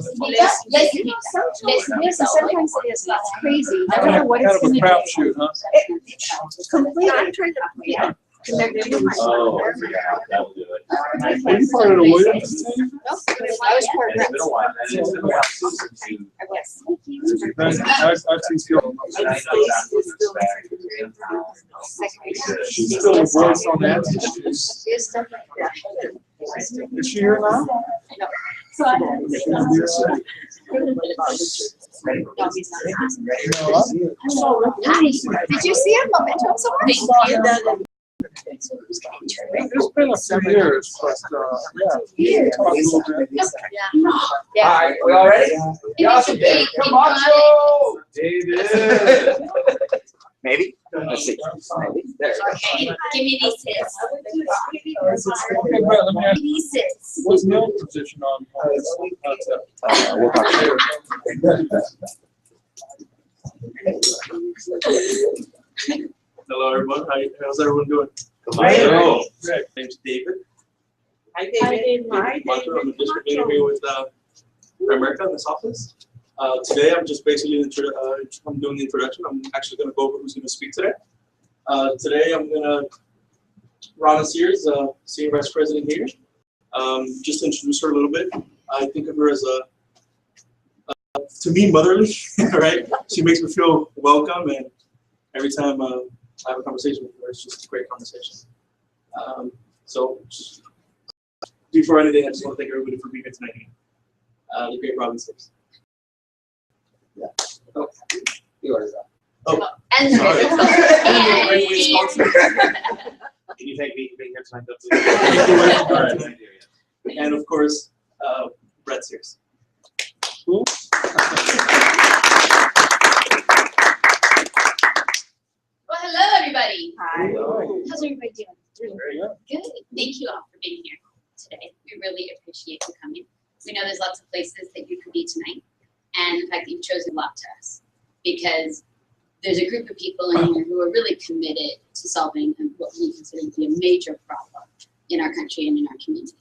Sometimes it is. It's crazy. I don't know what it's going to do. Kind of a crapshoot, huh? Completely. I'm trying to. Yeah. Oh, were you part of the Williams team? I was part of that. I've seen Phil. She's still a voice on that. Is she here now? Did you see a momentum somewhere? It's been a few years, but yeah. All right, we all ready? Awesome, David. Come on, David. Maybe. Let's see. Maybe. There. Okay, give me these hits. Okay, Brett, let me ask you, These hits. what's Neil's position on this concept? We'll talk later. Hello, everyone. How's everyone doing? Great. My name's David. Hi, David. I'm a district leader here with America in this office. Today, I'm just basically I'm doing the introduction. I'm actually going to go over who's going to speak today. Today, I'm going to Rana Sears, Senior Vice President here. Just to introduce her a little bit, I think of her as to me, motherly, right? She makes me feel welcome, and every time I have a conversation with her, it's just a great conversation. So, before anything, I just want to thank everybody for being here tonight. The great Robin Sears. Yeah. Oh, you already got. Oh, And sorry. Can you thank me for being here tonight, though, Thank you. please? And of course, Brett Sears. Who? well, hello, everybody. Hi. How's everybody doing? Very good. Good. Thank you all for being here today. We really appreciate you coming. We know there's lots of places that you could be tonight, and the fact that you've chosen a lot to us, because there's a group of people in here who are really committed to solving what we consider to be a major problem in our country and in our community.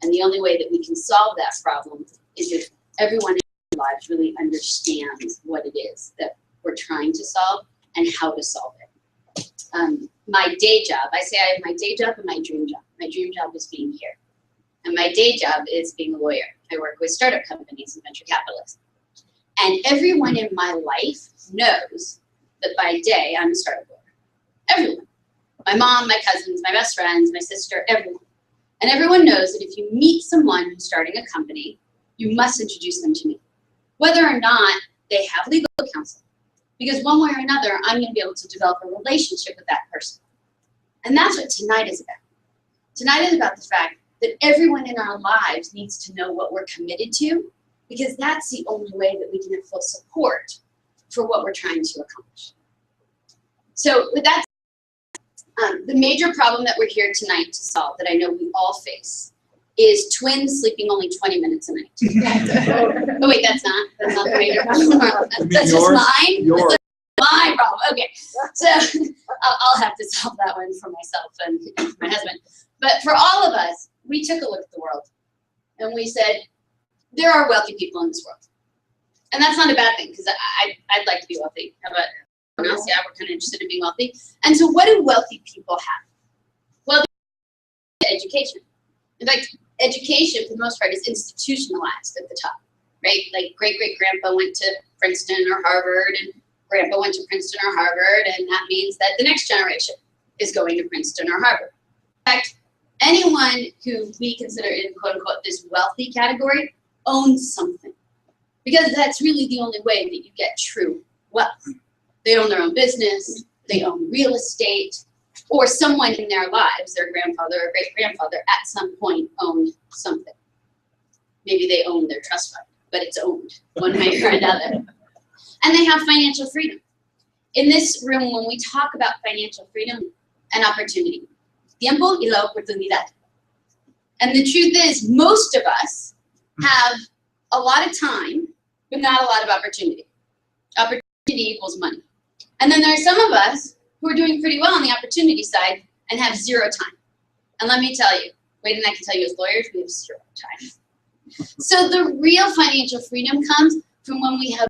And the only way that we can solve that problem is if everyone in our lives really understands what it is that we're trying to solve and how to solve it. My day job, I say I have my day job and my dream job. My dream job is being here. And my day job is being a lawyer. I work with startup companies and venture capitalists. And everyone in my life knows that by day I'm a startup lawyer. Everyone. My mom, my cousins, my best friends, my sister, everyone. And everyone knows that if you meet someone who's starting a company, you must introduce them to me, whether or not they have legal counsel. Because one way or another, I'm going to be able to develop a relationship with that person. And that's what tonight is about. Tonight is about the fact that everyone in our lives needs to know what we're committed to, because that's the only way that we can have full support for what we're trying to accomplish. So with that, the major problem that we're here tonight to solve, that I know we all face, is twins sleeping only 20 minutes a night. Oh wait, that's not the major problem. That's just mine. Yours. That's my problem. Okay, so I'll have to solve that one for myself and my husband. But for all of us, we took a look at the world and we said, there are wealthy people in this world. And that's not a bad thing, because I'd like to be wealthy. How about everyone else? Yeah, we're kind of interested in being wealthy. And so what do wealthy people have? Well, education. In fact, education, for the most part, is institutionalized at the top, right? Like great-great-grandpa went to Princeton or Harvard, and grandpa went to Princeton or Harvard, and that means that the next generation is going to Princeton or Harvard. In fact, anyone who we consider in quote-unquote this wealthy category owns something, because that's really the only way that you get true wealth. They own their own business, they own real estate, or someone in their lives, their grandfather or great-grandfather, at some point owned something. Maybe they own their trust fund, but it's owned one way or another. And they have financial freedom. In this room, when we talk about financial freedom and opportunity, tiempo y la oportunidad. And the truth is, most of us have a lot of time, but not a lot of opportunity. Opportunity equals money. And then there are some of us who are doing pretty well on the opportunity side and have zero time. And let me tell you, Wade and I can tell you as lawyers, we have zero time. So the real financial freedom comes from when we have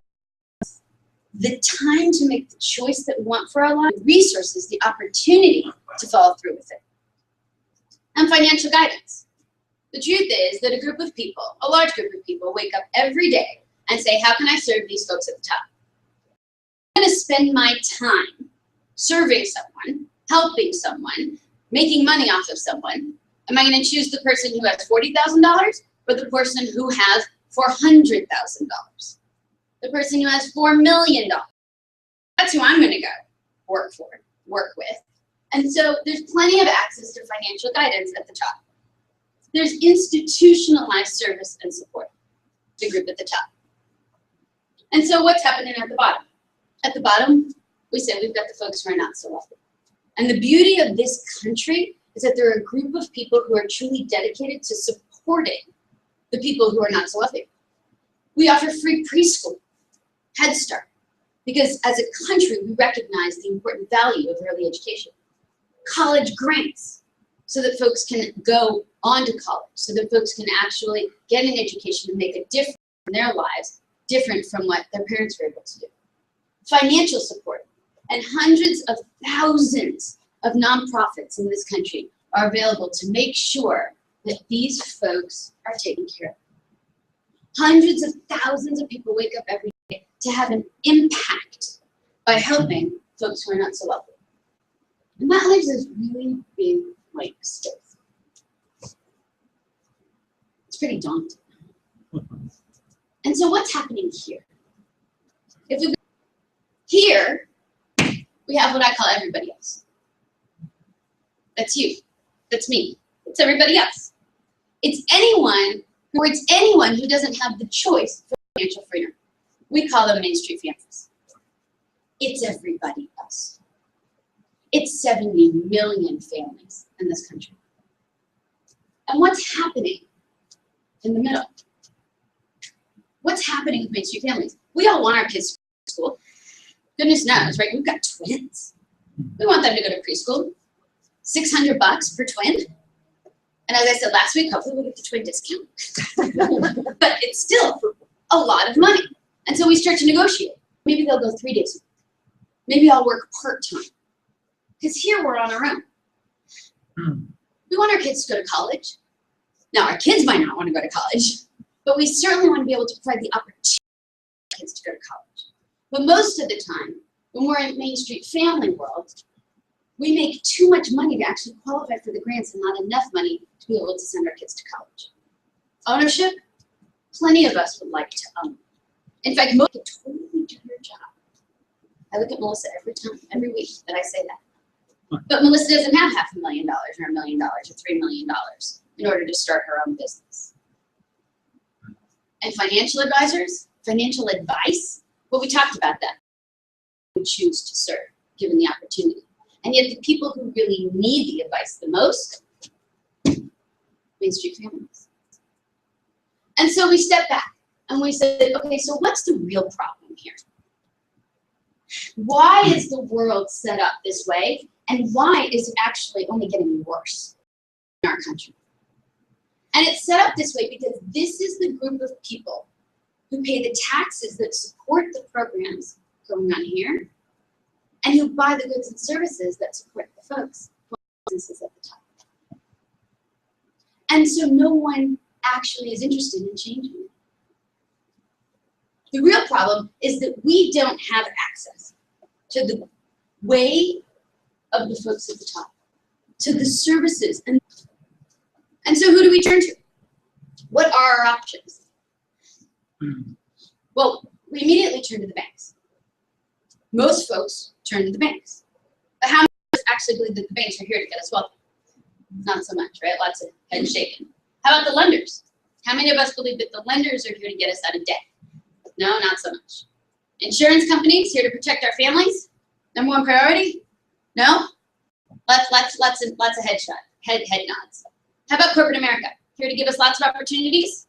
the time to make the choice that we want for our life, the resources, the opportunity to follow through with it. And financial guidance. The truth is that a group of people, a large group of people, wake up every day and say, how can I serve these folks at the top? I'm going to spend my time serving someone, helping someone, making money off of someone. Am I going to choose the person who has $40,000 or the person who has $400,000? The person who has $4 million. That's who I'm going to go work with. And so there's plenty of access to financial guidance at the top. There's institutionalized service and support, the group at the top. And so what's happening at the bottom? At the bottom, we say we've got the folks who are not so wealthy. And the beauty of this country is that there are a group of people who are truly dedicated to supporting the people who are not so wealthy. We offer free preschool, Head Start, because as a country, we recognize the important value of early education. College grants, so that folks can go on to college, so that folks can actually get an education and make a difference in their lives, different from what their parents were able to do. Financial support, and hundreds of thousands of nonprofits in this country are available to make sure that these folks are taken care of. Hundreds of thousands of people wake up every day to have an impact by helping folks who are not so wealthy. And that leaves this really big blank space. It's pretty daunting. And so what's happening here? Here, we have what I call everybody else. That's you. That's me. It's everybody else. It's anyone who doesn't have the choice for financial freedom. We call them Main Street families. It's everybody else. It's 70 million families in this country. And what's happening in the middle? What's happening with Main Street families? We all want our kids to go to school. Goodness knows, right? We've got twins. We want them to go to preschool. $600 per twin. And as I said last week, hopefully we'll get the twin discount. But it's still a lot of money. And so we start to negotiate. Maybe they'll go 3 days a week. Maybe I'll work part-time. Because here we're on our own. We want our kids to go to college. Now, our kids might not want to go to college, but we certainly want to be able to provide the opportunity for kids to go to college. But most of the time, when we're in Main Street family world, we make too much money to actually qualify for the grants and not enough money to be able to send our kids to college. Ownership, plenty of us would like to own. In fact, most can totally do your job. I look at Melissa every week that I say that. But Melissa doesn't have $500,000 or $1 million or $3 million in order to start her own business. And financial advisors, financial advice, well, we talked about that. We choose to serve, given the opportunity. And yet the people who really need the advice the most, Main Street families. And so we stepped back and we said, okay, so what's the real problem here? Why is the world set up this way? And why is it actually only getting worse in our country? And it's set up this way because this is the group of people who pay the taxes that support the programs going on here, and who buy the goods and services that support the folks, businesses at the top. And so no one actually is interested in changing it. The real problem is that we don't have access to the way of the folks at the top, to the services. And so who do we turn to? What are our options? Well, we immediately turn to the banks. Most folks turn to the banks. But how many of us actually believe that the banks are here to get us wealthy? Not so much, right? Lots of head shaking. How about the lenders? How many of us believe that the lenders are here to get us out of debt? No, not so much. Insurance companies here to protect our families? Number one priority? No? Lots of head nods. How about corporate America? Here to give us lots of opportunities?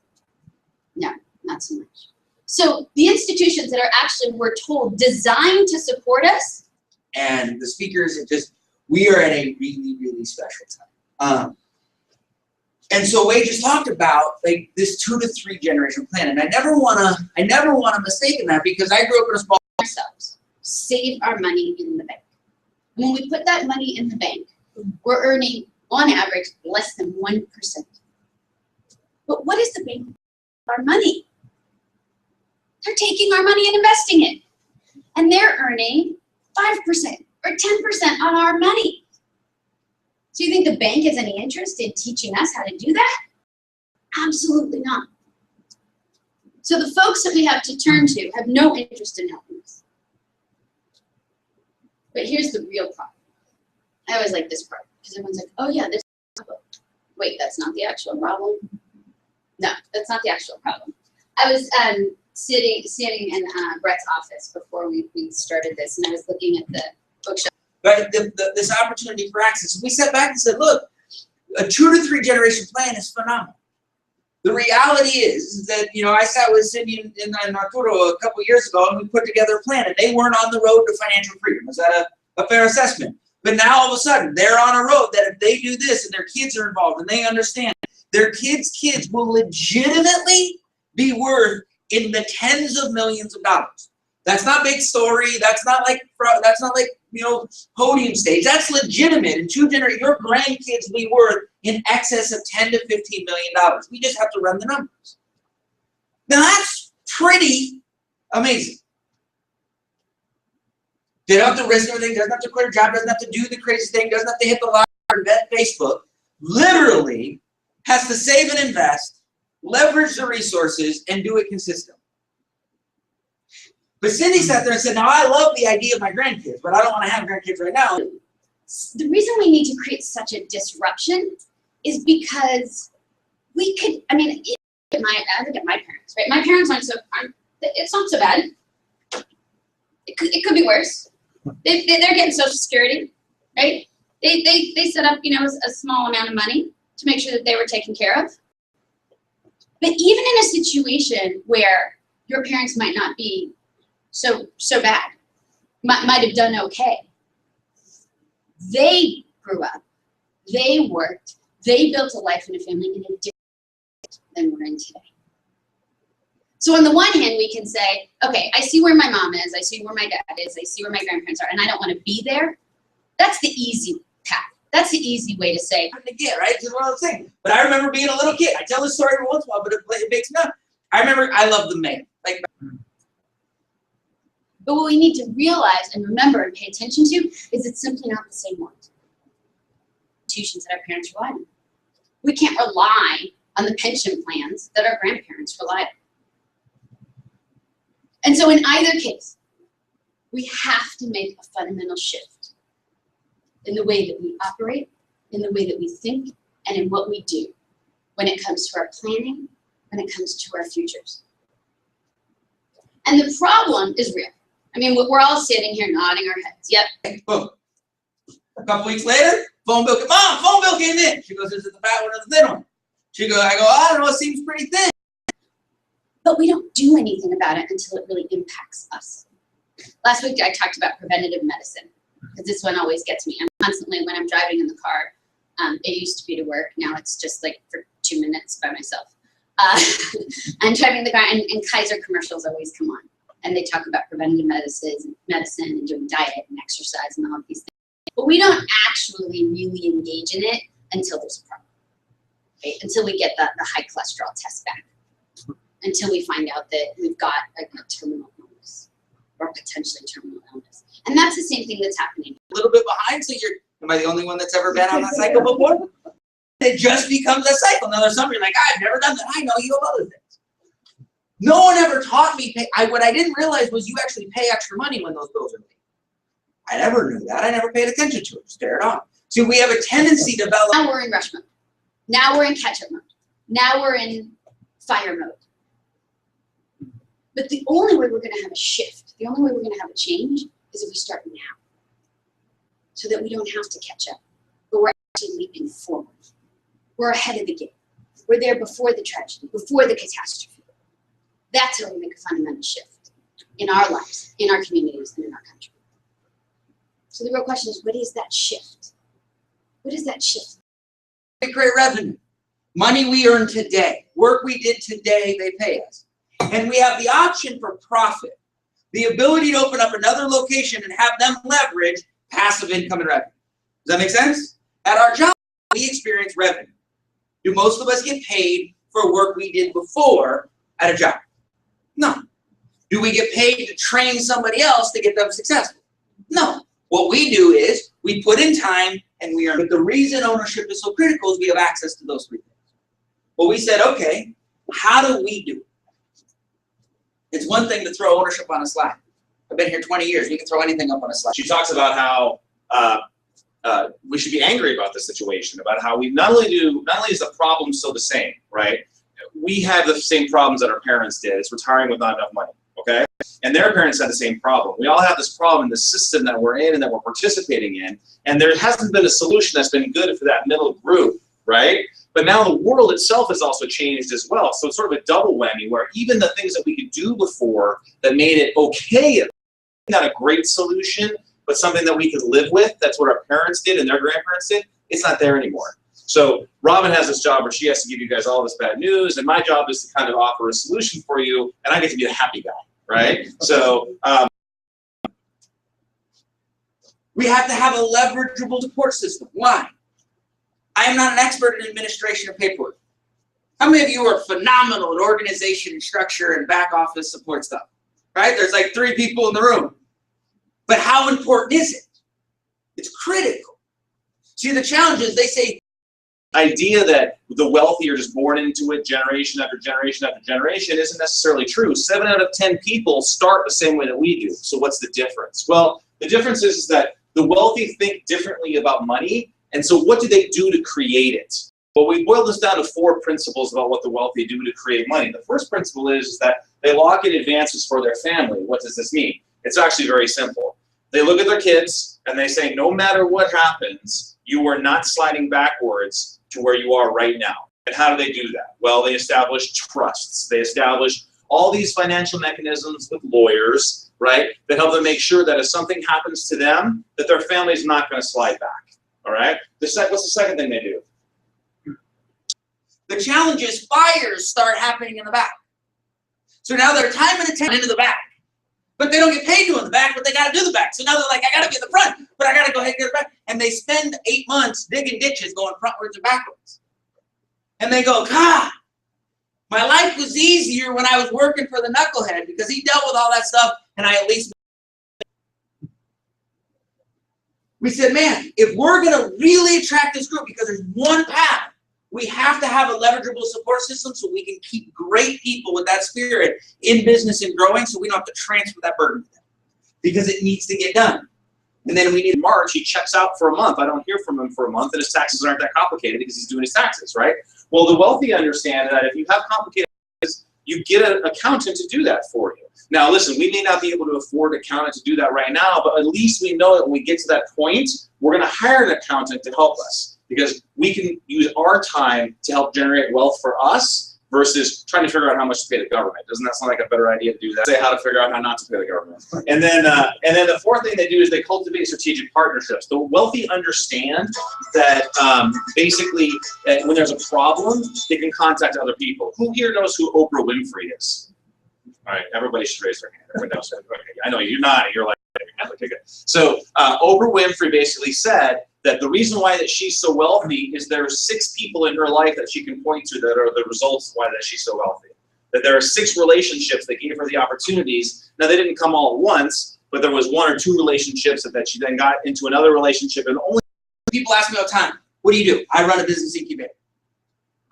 No, not so much. So the institutions that are actually, we're told, designed to support us. And the speakers, we are at a really, really special time. And so Wade just talked about like this 2 to 3 generation plan, and I never wanna mistake that, because I grew up in a small. Ourselves, save our money in the bank. When we put that money in the bank, we're earning, on average, less than 1%. But what is the bank with our money? They're taking our money and investing it. And they're earning 5% or 10% on our money. So you think the bank has any interest in teaching us how to do that? Absolutely not. So the folks that we have to turn to have no interest in helping us. But here's the real problem. I always like this part, because everyone's like, oh yeah, this problem. Wait, that's not the actual problem? No, that's not the actual problem. I was sitting in Brett's office before we started this, and I was looking at the bookshelf. But this opportunity for access, we sat back and said, look, a 2 to 3 generation plan is phenomenal. The reality is that, you know, I sat with Cindy and Arturo a couple years ago, and we put together a plan, and they weren't on the road to financial freedom. Is that a fair assessment? But now all of a sudden, they're on a road that if they do this and their kids are involved and they understand, their kids' will legitimately be worth in the tens of millions of dollars. That's not big story. That's not like you know, podium stage. That's legitimate. In 2 generations, your grandkids will be worth in excess of $10 to $15 million. We just have to run the numbers. Now that's pretty amazing. They don't have to risk everything. Doesn't have to quit a job. Doesn't have to do the crazy thing. Doesn't have to hit the lottery or bet Facebook. Literally has to save and invest, leverage the resources, and do it consistently. But Cindy sat there and said, now I love the idea of my grandkids, but I don't want to have grandkids right now. The reason we need to create such a disruption is because we could, I mean, I look at my parents, right? My parents it's not so bad. It could be worse. They're getting Social Security, right? They set up, you know, a small amount of money to make sure that they were taken care of. But even in a situation where your parents might not be so bad, might have done okay, they grew up, they worked, they built a life and a family in a different way than we're in today. So on the one hand, we can say, okay, I see where my mom is, I see where my dad is, I see where my grandparents are, and I don't want to be there. That's the easy path. That's the easy way to say. I get, right? It's one of those things. But I remember being a little kid. I tell this story every once in a while, but it makes me up. I remember I loved the mail. Like, but what we need to realize and remember and pay attention to is it's simply not the same ones. Institutions that our parents relied on. We can't rely on the pension plans that our grandparents relied on. And so in either case, we have to make a fundamental shift in the way that we operate, in the way that we think, and in what we do when it comes to our planning, when it comes to our futures. And the problem is real. I mean, we're all sitting here nodding our heads. Yep. boom. A couple weeks later, phone bill came in. She goes, is it the fat one or the thin one? I go, I don't know, it seems pretty thin. But we don't do anything about it until it really impacts us. Last week, I talked about preventative medicine, because this one always gets me. I'm constantly, when I'm driving in the car, it used to be to work. Now it's just like for 2 minutes by myself. I'm driving the car, and Kaiser commercials always come on. And they talk about preventative medicine and doing diet and exercise and all of these things. But we don't actually really engage in it until there's a problem, right? Until we get the high cholesterol test back. Until we find out that we've got a terminal illness or potentially terminal illness. And that's the same thing that's happening. A little bit behind, so am I the only one that's ever been on that cycle before? It just becomes a cycle. Now there's somebody like, I've never done that. I know you have other things. No one ever taught me, what I didn't realize was you actually pay extra money when those bills are late. I never knew that. I never paid attention to it. Just stare it off. See, we have a tendency to develop. Now we're in rush mode. Now we're in catch-up mode. Now we're in fire mode. But the only way we're going to have a shift, the only way we're going to have a change is if we start now. So that we don't have to catch up. But we're actually leaping forward. We're ahead of the game. We're there before the tragedy, before the catastrophe. That's how we make a fundamental shift in our lives, in our communities, and in our country. So the real question is, what is that shift? What is that shift? Great revenue. Money we earn today, work we did today, they pay us. And we have the option for profit, the ability to open up another location and have them leverage passive income and revenue. Does that make sense? At our job, we experience revenue. Do most of us get paid for work we did before at a job? No. Do we get paid to train somebody else to get them successful? No. What we do is we put in time and we earn. But the reason ownership is so critical is we have access to those three things. Well, we said, okay, how do we do it? It's one thing to throw ownership on a slide. I've been here 20 years. We can throw anything up on a slide. She talks about how we should be angry about the situation, about how we not only is the problem still the same, right? We have the same problems that our parents did. It's retiring with not enough money, okay? And their parents had the same problem. We all have this problem in the system that we're in and that we're participating in, and there hasn't been a solution that's been good for that middle group, right? But now the world itself has also changed as well. So it's sort of a double whammy where even the things that we could do before that made it okay, not a great solution, but something that we could live with, that's what our parents did and their grandparents did, it's not there anymore. So Robin has this job where she has to give you guys all this bad news, and my job is to kind of offer a solution for you, and I get to be the happy guy, right? So we have to have a leverageable support system. Why? I am not an expert in administration or paperwork. How many of you are phenomenal in organization and structure and back office support stuff? Right? There's like 3 people in the room. But how important is it? It's critical. See, the challenge is they say, idea that the wealthy are just born into it generation after generation after generation isn't necessarily true. 7 out of 10 people start the same way that we do. So what's the difference? Well, the difference is that the wealthy think differently about money. And so what do they do to create it? Well, we boiled this down to 4 principles about what the wealthy do to create money. The first principle is that they lock in advances for their family. What does this mean? It's actually very simple. They look at their kids and they say, no matter what happens, you are not sliding backwards to where you are right now. And how do they do that? Well, they establish trusts. They establish all these financial mechanisms with lawyers, right, that help them make sure that if something happens to them, that their family is not going to slide back. All right? What's the second thing they do? the challenge is fires start happening in the back. So now they're time and attention into the back. But they don't get paid doing the back, but they got to do the back. So now they're like, I got to be in the front, but I got to go ahead and get the back. And they spend 8 months digging ditches going frontwards and backwards. And they go, God, my life was easier when I was working for the knucklehead because he dealt with all that stuff and I at least. We said, man, if we're going to really attract this group, because there's one path, we have to have a leverageable support system so we can keep great people with that spirit in business and growing so we don't have to transfer that burden to them because it needs to get done. And then we need In March, he checks out for a month. I don't hear from him for a month, and his taxes aren't that complicated because he's doing his taxes, right? Well, the wealthy understand that if you have complicated taxes, you get an accountant to do that for you. Now, listen, we may not be able to afford an accountant to do that right now, but at least we know that when we get to that point, we're going to hire an accountant to help us because we can use our time to help generate wealth for us versus trying to figure out how much to pay the government. Doesn't that sound like a better idea to do that? Say how to figure out how not to pay the government. And then the fourth thing they do is they cultivate strategic partnerships. The wealthy understand that basically when there's a problem, they can contact other people. Who here knows who Oprah Winfrey is? All right, everybody should raise their hand. Everyone knows. Okay, I know you're not. You're like, okay, good. So Oprah Winfrey basically said that the reason why that she's so wealthy is there are 6 people in her life that she can point to that are the results of why that she's so wealthy. That there are 6 relationships that gave her the opportunities. Now they didn't come all at once, but there was 1 or 2 relationships that she then got into another relationship. And only people ask me all the time, what do? I run a business incubator.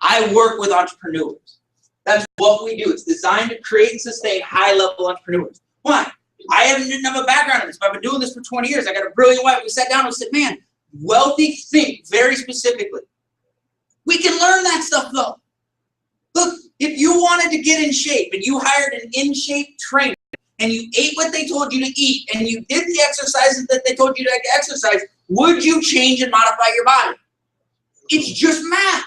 I work with entrepreneurs. That's what we do. It's designed to create and sustain high-level entrepreneurs. Why? I didn't have a background in this, but I've been doing this for 20 years. I got a brilliant wife. We sat down and said, man, wealthy think very specifically. We can learn that stuff though. Look, if you wanted to get in shape and you hired an in-shape trainer and you ate what they told you to eat and you did the exercises that they told you to exercise, would you change and modify your body? It's just math.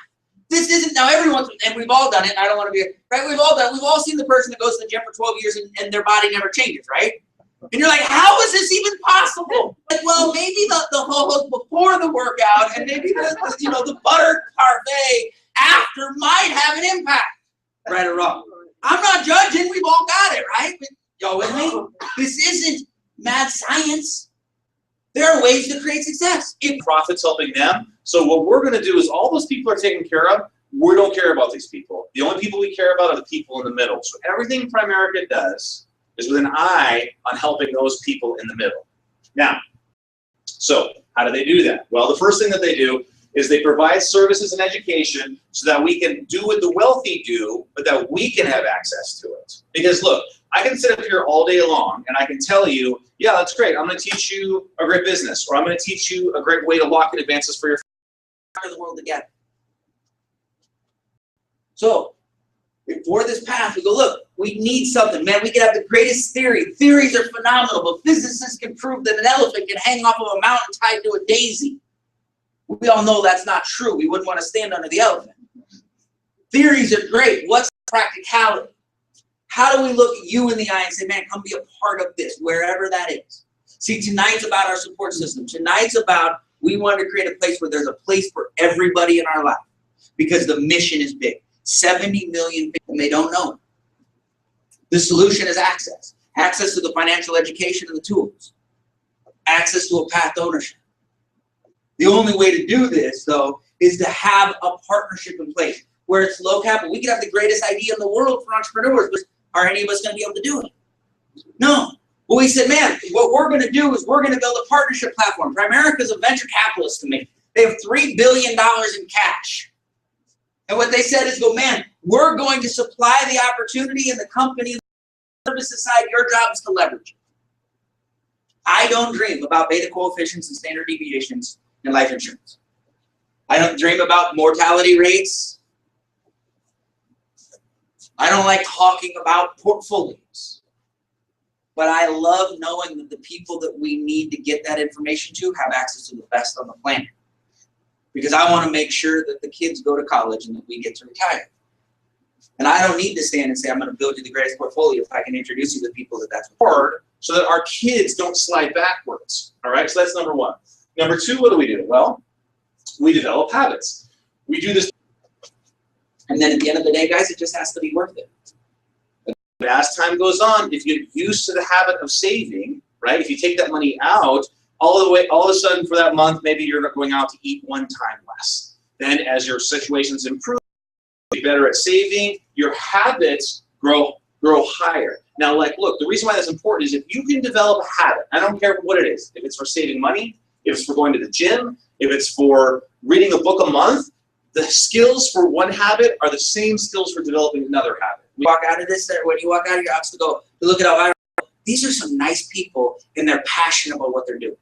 This isn't, now everyone's, and we've all done it, and I don't want to be, right? We've all seen the person that goes to the gym for 12 years and their body never changes, right? And you're like, how is this even possible? Like, well, maybe the whole before the workout, and maybe the butter parfait, after might have an impact, right or wrong. I'm not judging, we've all got it, right? But y'all with me? This isn't mad science. There are ways to create success. Profits helping them. So what we're going to do is all those people are taken care of. We don't care about these people. The only people we care about are the people in the middle. So everything Primerica does is with an eye on helping those people in the middle. Now, so how do they do that? Well, the first thing that they do is they provide services and education so that we can do what the wealthy do, but that we can have access to it. Because look, I can sit up here all day long and I can tell you, yeah, that's great. I'm going to teach you a great business, or I'm going to teach you a great way to lock in advances for your Part of the world together. So, for this path, we go, look, we need something. Man, we can have the greatest theory. Theories are phenomenal, but physicists can prove that an elephant can hang off of a mountain tied to a daisy. We all know that's not true. We wouldn't want to stand under the elephant. Theories are great. What's the practicality? How do we look at you in the eye and say, man, come be a part of this, wherever that is? See, tonight's about our support system. Tonight's about, we want to create a place where there's a place for everybody in our life because the mission is big. 70 million people, and they don't know it. The solution is access. Access to the financial education and the tools. Access to a path to ownership. The only way to do this, though, is to have a partnership in place where it's low capital. We could have the greatest idea in the world for entrepreneurs, but are any of us going to be able to do it? No. Well, we said, man, what we're going to do is we're going to build a partnership platform. Primerica is a venture capitalist to me. They have $3 billion in cash. And what they said is, go, man, we're going to supply the opportunity and the company and the services side. Your job is to leverage it. I don't dream about beta coefficients and standard deviations in life insurance. I don't dream about mortality rates. I don't like talking about portfolios. But I love knowing that the people that we need to get that information to have access to the best on the planet. Because I want to make sure that the kids go to college and that we get to retire. And I don't need to stand and say, I'm going to build you the greatest portfolio if I can introduce you to people that's hard so that our kids don't slide backwards. All right, so that's number one. Number two, what do? Well, we develop habits. We do this. And then at the end of the day, guys, it just has to be worth it. But as time goes on, if you get used to the habit of saving, right, if you take that money out, all of a sudden for that month, maybe you're not going out to eat one time less. Then as your situations improve, be better at saving, your habits grow higher. Now, like, look, the reason why that's important is if you can develop a habit, I don't care what it is, if it's for saving money, if it's for going to the gym, if it's for reading a book a month, the skills for one habit are the same skills for developing another habit. We walk out of this, when you walk out of your house to look at Elvira, these are some nice people and they're passionate about what they're doing.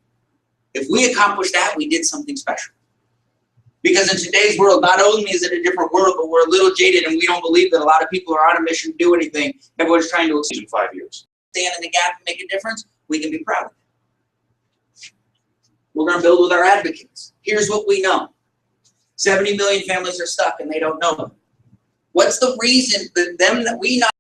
If we accomplish that, we did something special. Because in today's world, not only is it a different world, but we're a little jaded and we don't believe that a lot of people are on a mission to do anything. Everyone's trying to In 5 years. stand in the gap and make a difference. We can be proud of it. We're going to build with our advocates. Here's what we know. 70 million families are stuck and they don't know them. What's the reason that we not?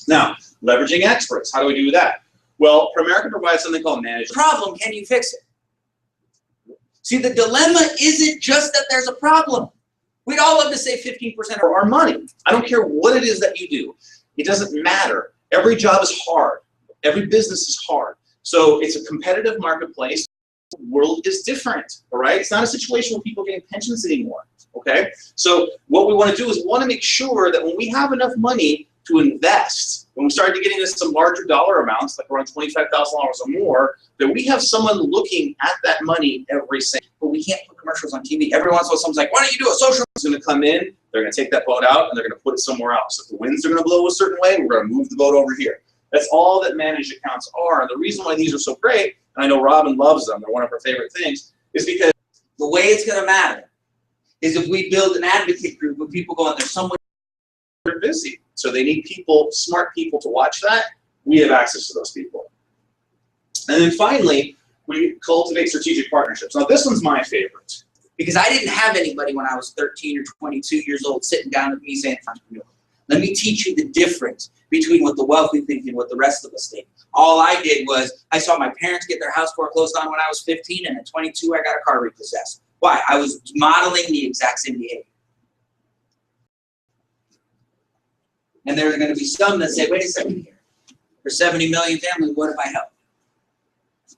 Now, leveraging experts. How do we do that? Well, Primerica provides something called management. Problem, can you fix it? See, the dilemma isn't just that there's a problem. We'd all love to say 15% For our money. I don't care what it is that you do. It doesn't matter. Every job is hard. Every business is hard. So it's a competitive marketplace. The world is different, all right? It's not a situation where people are getting pensions anymore, okay? So what we want to do is we want to make sure that when we have enough money to invest, when we start to get into some larger dollar amounts, like around $25,000 or more, that we have someone looking at that money every single. but we can't put commercials on TV. Every once in a while, someone's like, why don't you do a social? Is going to come in, they're going to take that boat out, and they're going to put it somewhere else. If the winds are going to blow a certain way, we're going to move the boat over here. That's all that managed accounts are. And the reason why these are so great, and I know Robin loves them, they're one of her favorite things, is because the way it's going to matter is if we build an advocate group with people going, there's someone. they're busy. So they need people, smart people to watch that. We have access to those people. And then finally, we cultivate strategic partnerships. Now this one's my favorite. Because I didn't have anybody when I was 13 or 22 years old sitting down with me saying, entrepreneur, let me teach you the difference between what the wealthy think and what the rest of us think. All I did was, I saw my parents get their house foreclosed on when I was 15, and at 22, I got a car repossessed. Why? I was modeling the exact same behavior. And there's going to be some that say, wait a second here. For 70 million families, what if I help?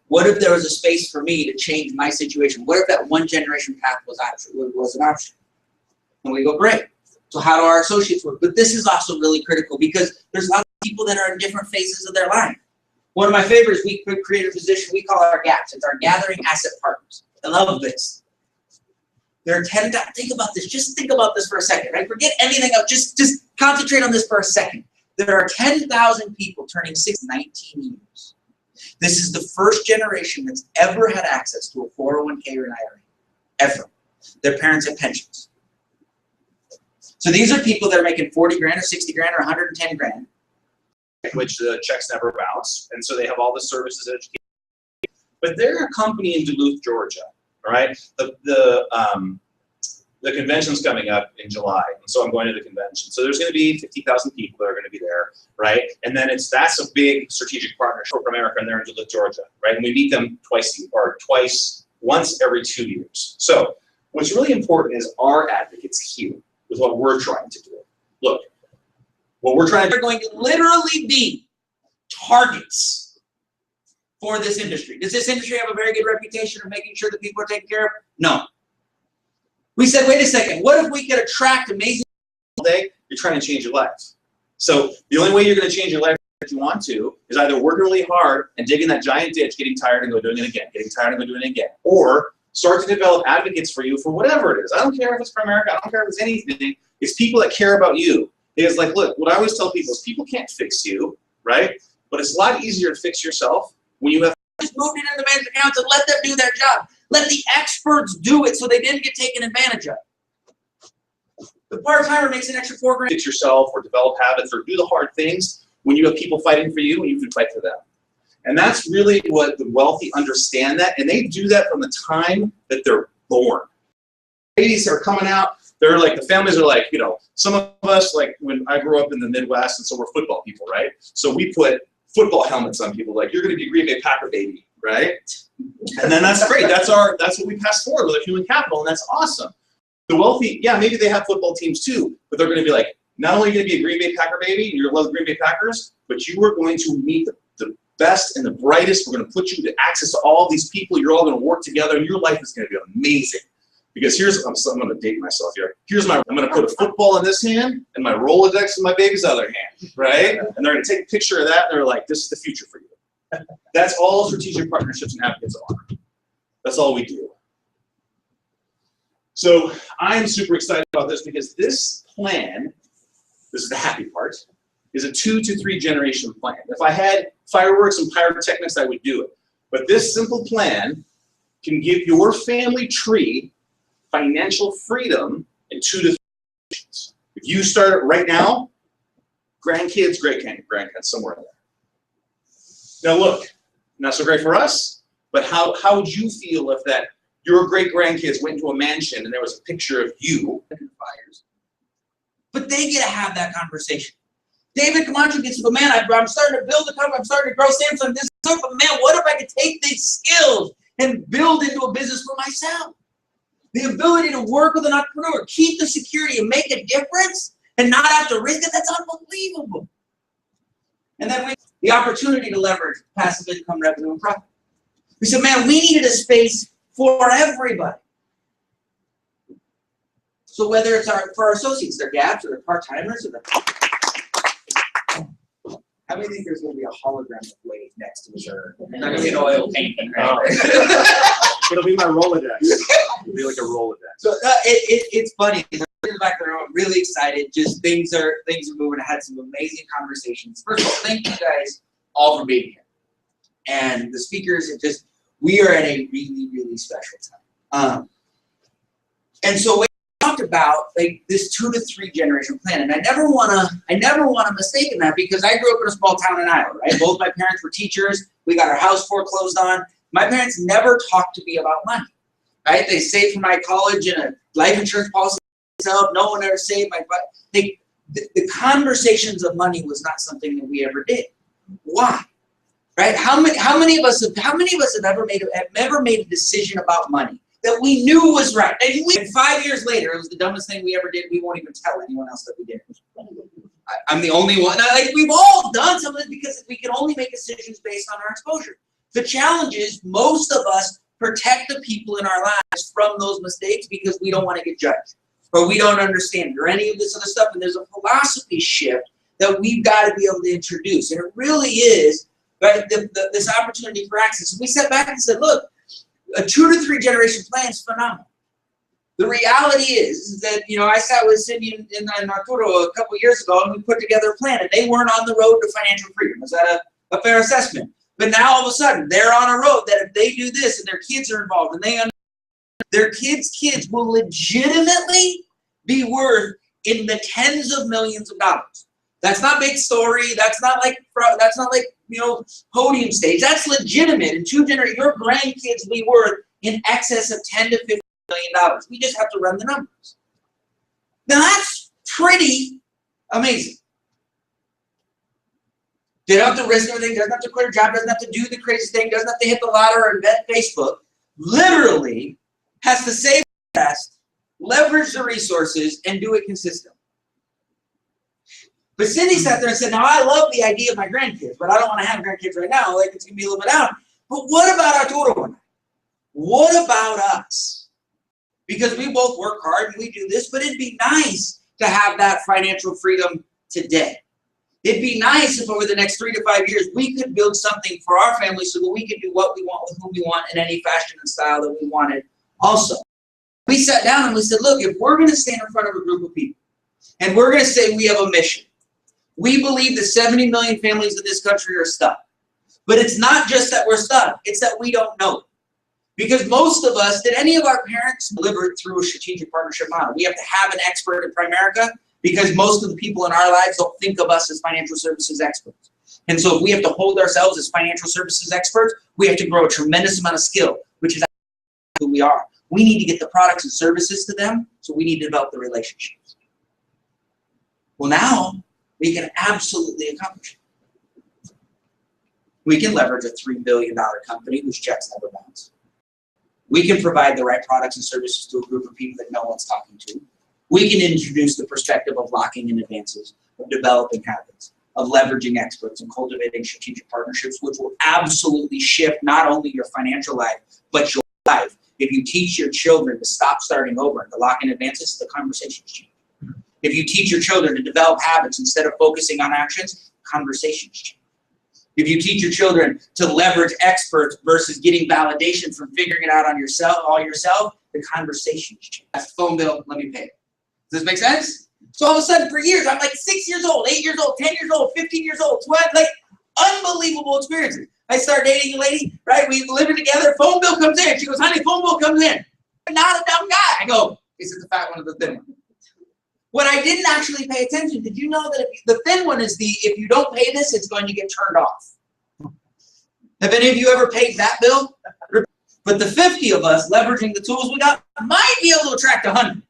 What if there was a space for me to change my situation? What if that one generation path was an option? And we go, great. So how do our associates work? But this is also really critical because there's lots of people that are in different phases of their life. One of my favorites, we create a position we call our GAPs. It's our Gathering Asset Partners. I love this. There are 10, think about this, just think about this for a second, right? Forget anything else, just concentrate on this for a second. There are 10,000 people turning 19 years. This is the first generation that's ever had access to a 401k or an IRA, ever. Their parents have pensions. So these are people that are making 40 grand or 60 grand or 110 grand. Which the checks never bounce, and so they have all the services and education. But they're a company in Duluth, Georgia, all right? The convention's coming up in July, and so I'm going to the convention. So there's going to be 50,000 people that are going to be there, right? And then that's a big strategic partnership for America, and they're in Duluth, Georgia, right? And we meet them once every 2 years. So what's really important is our advocates here with what we're trying to do. Look, what we're trying to do. They're going to literally be targets for this industry. Does this industry have a very good reputation of making sure that people are taken care of? No. We said, wait a second, what if we could attract amazing people today? You're trying to change your life. So the only way you're going to change your life if you want to is either work really hard and dig in that giant ditch, getting tired and go doing it again, getting tired and go doing it again, or start to develop advocates for you for whatever it is. I don't care if it's for America, I don't care if it's anything. It's people that care about you. It's like, look, what I always tell people is people can't fix you, right? But it's a lot easier to fix yourself when you have just moved it into the management accounts and let them do their job. Let the experts do it so they didn't get taken advantage of. The part-timer makes an extra $4 grand. Fix yourself or develop habits or do the hard things when you have people fighting for you and you can fight for them. And that's really what the wealthy understand that, and they do that from the time that they're born. Babies are coming out. They're like, the families are like, you know, some of us, like when I grew up in the Midwest, and so we're football people, right? So we put football helmets on people, like, you're going to be a Green Bay Packer baby, right? And then that's great. That's what we pass forward with our human capital, and that's awesome. The wealthy, yeah, maybe they have football teams too, but they're going to be like, not only are you going to be a Green Bay Packer baby, and you're going to love the Green Bay Packers, but you are going to meet the best and the brightest. We're going to put you to access to all these people. You're all going to work together, and your life is going to be amazing. Because I'm going to date myself here. I'm going to put a football in this hand and my Rolodex in my baby's other hand, right? And they're going to take a picture of that, and they're like, this is the future for you. That's all strategic partnerships and advocates are. That's all we do. So I'm super excited about this because this plan, this is the happy part, is a 2 to 3 generation plan. If I had fireworks and pyrotechnics, I would do it. But this simple plan can give your family tree financial freedom in 2 to 3 generations. If you start it right now, grandkids, great-grandkids, somewhere in there. Now look, not so great for us, but how would you feel if that your great-grandkids went into a mansion and there was a picture of you? But they get to have that conversation. David Camacho gets to go, man, I'm starting to build a company, I'm starting to grow Samsung, this stuff, but man, what if I could take these skills and build into a business for myself? The ability to work with an entrepreneur, keep the security and make a difference and not have to risk it, that's unbelievable. And then the opportunity to leverage passive income, revenue, and profit. We said, man, we needed a space for everybody. So whether it's for our associates, their gaps or their part-timers, or how many think there's going to be a hologram of Wade next to his urn? Not going to be an oil painting, right? It'll be my Rolodex. It'll be like a Rolodex. So it's funny. In the back there, I'm really excited. Just things are moving. I had some amazing conversations. First of all, thank you guys all for being here. And the speakers, we are at a really, really special time. And so we talked about like this 2 to 3 generation plan, and I never want to mistake that because I grew up in a small town in Iowa, right? Both my parents were teachers. We got our house foreclosed on. My parents never talked to me about money, right? They saved for my college and a life insurance policy. No one ever saved my money. The conversations of money was not something that we ever did. Why? Right? How many of us have ever made a decision about money that we knew was right? And 5 years later, it was the dumbest thing we ever did. We won't even tell anyone else that we did. I'm the only one. Like, we've all done some of this because we can only make decisions based on our exposure. The challenge is most of us protect the people in our lives from those mistakes because we don't want to get judged or we don't understand or any of this other stuff. And there's a philosophy shift that we've got to be able to introduce. And it really is, right, this opportunity for access. We sat back and said, look, a 2 to 3 generation plan is phenomenal. The reality is that, you know, I sat with Cindy and Arturo a couple years ago and we put together a plan and they weren't on the road to financial freedom. Is that a fair assessment? But now all of a sudden they're on a road that if they do this and their kids are involved and their kids will legitimately be worth in the tens of millions of dollars. That's not big story. That's not like you know, podium stage. That's legitimate. In 2 generations, your grandkids will be worth in excess of $10 to $15 million. We just have to run the numbers. Now that's pretty amazing. They don't have to risk everything, doesn't have to quit a job, doesn't have to do the crazy thing, doesn't have to hit the lottery or invent Facebook. Literally has to save the best, leverage the resources, and do it consistently. But Cindy sat there and said, now I love the idea of my grandkids, but I don't want to have grandkids right now. Like, it's going to be a little bit out. But what about Arturo and I? What about us? Because we both work hard and we do this, but it'd be nice to have that financial freedom today. It'd be nice if over the next 3 to 5 years, we could build something for our family so that we could do what we want with whom we want in any fashion and style that we wanted also. We sat down and we said, look, if we're going to stand in front of a group of people and we're going to say we have a mission, we believe that 70 million families in this country are stuck. But it's not just that we're stuck, it's that we don't know. Because most of us, did any of our parents deliver it through a strategic partnership model? We have to have an expert in Primerica because most of the people in our lives don't think of us as financial services experts. And so if we have to hold ourselves as financial services experts, we have to grow a tremendous amount of skill, which is who we are. We need to get the products and services to them, so we need to develop the relationships. Well, now we can absolutely accomplish it. We can leverage a $3 billion company whose checks never bounce. We can provide the right products and services to a group of people that no one's talking to. We can introduce the perspective of locking in advances, of developing habits, of leveraging experts and cultivating strategic partnerships, which will absolutely shift not only your financial life, but your life. If you teach your children to stop starting over and to lock in advances, the conversations change. If you teach your children to develop habits instead of focusing on actions, conversations change. If you teach your children to leverage experts versus getting validation from figuring it out on all yourself, the conversations change. That's the phone bill, let me pay it. Does this make sense? So all of a sudden for years, I'm like 6 years old, 8 years old, 10 years old, 15 years old, 12, like unbelievable experiences. I start dating a lady, right? We live together, phone bill comes in. She goes, honey, phone bill comes in. I'm not a dumb guy. I go, is it the fat one or the thin one? What I didn't actually pay attention, did you know that the thin one is if you don't pay this, it's going to get turned off? Have any of you ever paid that bill? But the 50 of us, leveraging the tools we got, might be able to attract 100.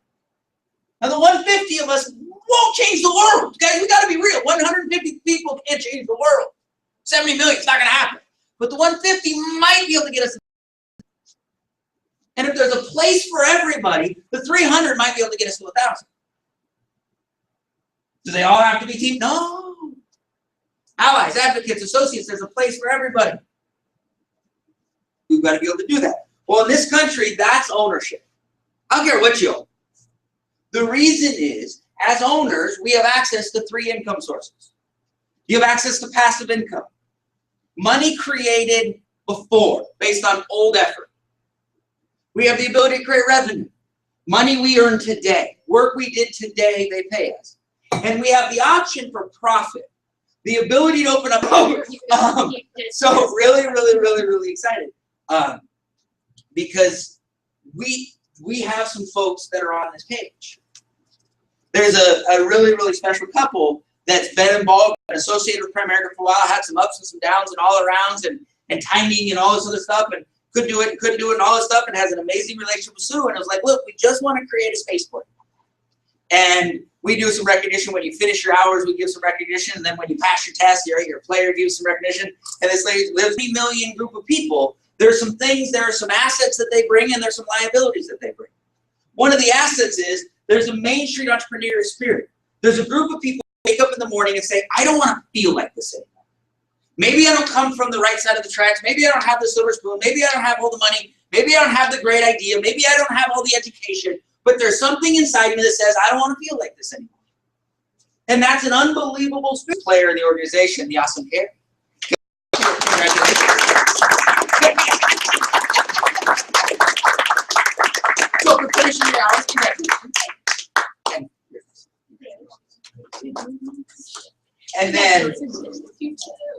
Now the 150 of us won't change the world. Guys, we got to be real. 150 people can't change the world. 70 million, it's not going to happen. But the 150 might be able to get us. And if there's a place for everybody, the 300 might be able to get us to 1,000. Do they all have to be team? No. Allies, advocates, associates, there's a place for everybody. We've got to be able to do that. Well, in this country, that's ownership. I don't care what you own. The reason is, as owners, we have access to 3 income sources. You have access to passive income. Money created before, based on old effort. We have the ability to create revenue. Money we earn today. Work we did today, they pay us. And we have the option for profit. The ability to open up. So really excited. Because we have some folks that are on this page. There's a really special couple that's been involved and associated with Primerica for a while, had some ups and some downs and all arounds and timing and all this other stuff, and could do it and couldn't do it and all this stuff, and has an amazing relationship with Sue. And I was like, look, we just want to create a space for you. And we do some recognition. When you finish your hours, we give some recognition. And then when you pass your test, you're a player, gives some recognition. And this lady lives 3 million group of people. There are some things, there are some assets that they bring, and there's some liabilities that they bring. One of the assets is there's a Main Street entrepreneurial spirit. There's a group of people wake up in the morning and say, I don't want to feel like this anymore. Maybe I don't come from the right side of the tracks. Maybe I don't have the silver spoon. Maybe I don't have all the money. Maybe I don't have the great idea. Maybe I don't have all the education. But there's something inside me that says, I don't want to feel like this anymore. And that's an unbelievable player in the organization, the awesome care. Congratulations. So for finishing your hours, congratulations. And then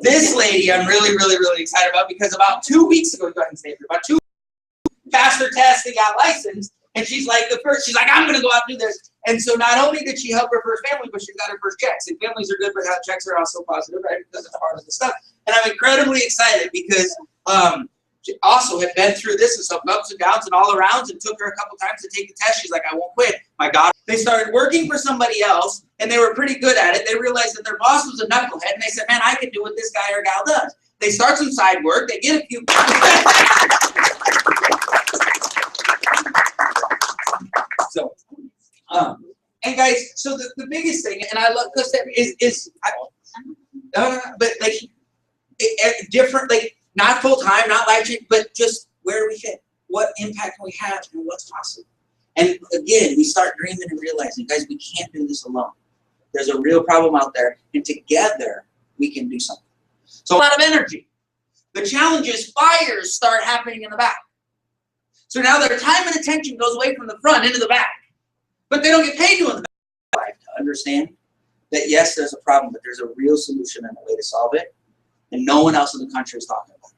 this lady I'm really, really, really excited about, because about 2 weeks ago, go ahead and stay here, about 2 weeks ago, passed her test and got licensed, and she's like, I'm gonna go out and do this. And so not only did she help her first family, but she got her first checks. And families are good, but checks are also positive, right? Because it's part of the stuff. And I'm incredibly excited because she also had been through this and some ups and downs and all arounds, and took her a couple times to take the test. She's like, I won't quit. My God. They started working for somebody else, and they were pretty good at it. They realized that their boss was a knucklehead, and they said, man, I can do what this guy or gal does. They start some side work. They get a few. So, and guys, so the biggest thing, and I love because but like different, like not full time, not life change, but just where do we fit? What impact can we have, and what's possible? And again, we start dreaming and realizing, guys, we can't do this alone. There's a real problem out there, and together we can do something. So a lot of energy. The challenge is fires start happening in the back. So now their time and attention goes away from the front into the back. But they don't get paid doing the back. Life to understand that yes, there's a problem, but there's a real solution and a way to solve it. And no one else in the country is talking about it.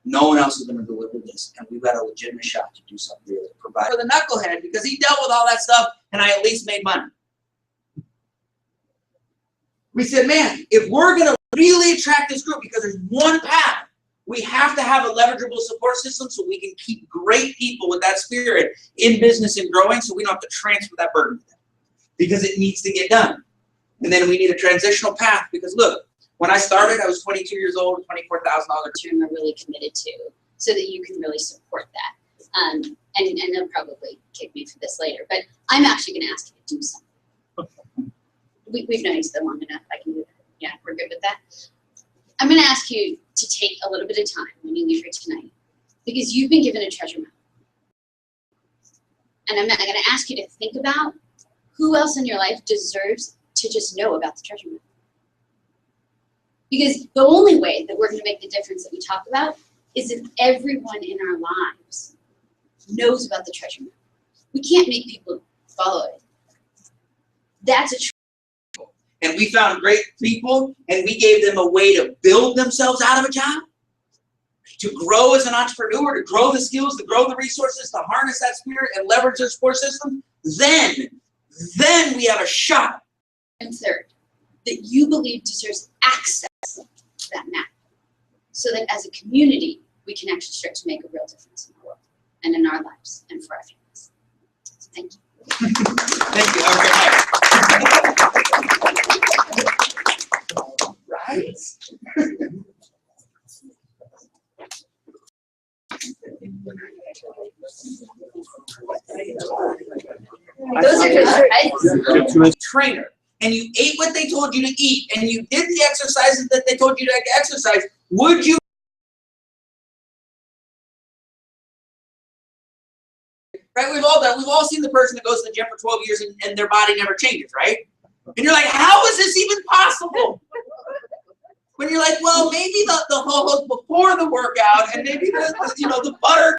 No one else is going to deliver this. And we've got a legitimate shot to do something really, provide for the knucklehead, because he dealt with all that stuff and I at least made money. We said, man, if we're going to really attract this group, because there's one path, we have to have a leverageable support system so we can keep great people with that spirit in business and growing, so we don't have to transfer that burden to them, because it needs to get done. And then we need a transitional path, because look, when I started, I was 22 years old, $24,000. Term are really committed to, so that you can really support that. And they'll probably kick me for this later, but I'm actually going to ask you to do something. We've known each other long enough. I can do that. Yeah, we're good with that. I'm going to ask you to take a little bit of time when you leave here tonight, because you've been given a treasure map. And I'm going to ask you to think about who else in your life deserves to just know about the treasure map. Because the only way that we're going to make the difference that we talk about is if everyone in our lives knows about the treasure map. We can't make people follow it. That's a and we found great people, and we gave them a way to build themselves out of a job, to grow as an entrepreneur, to grow the skills, to grow the resources, to harness that spirit and leverage their support system. Then we have a shot. And third, that you believe deserves access to that map, so that as a community, we can actually start to make a real difference in the world and in our lives and for our families. So thank you. Thank you. Have a great night. Right? Those are good, right? Trainer, and you ate what they told you to eat, and you did the exercises that they told you to exercise, would you? Right, we've all seen the person that goes to the gym for 12 years and their body never changes, right? And you're like, how is this even possible? When you're like, well, maybe the ho-hos before the workout, and maybe the butter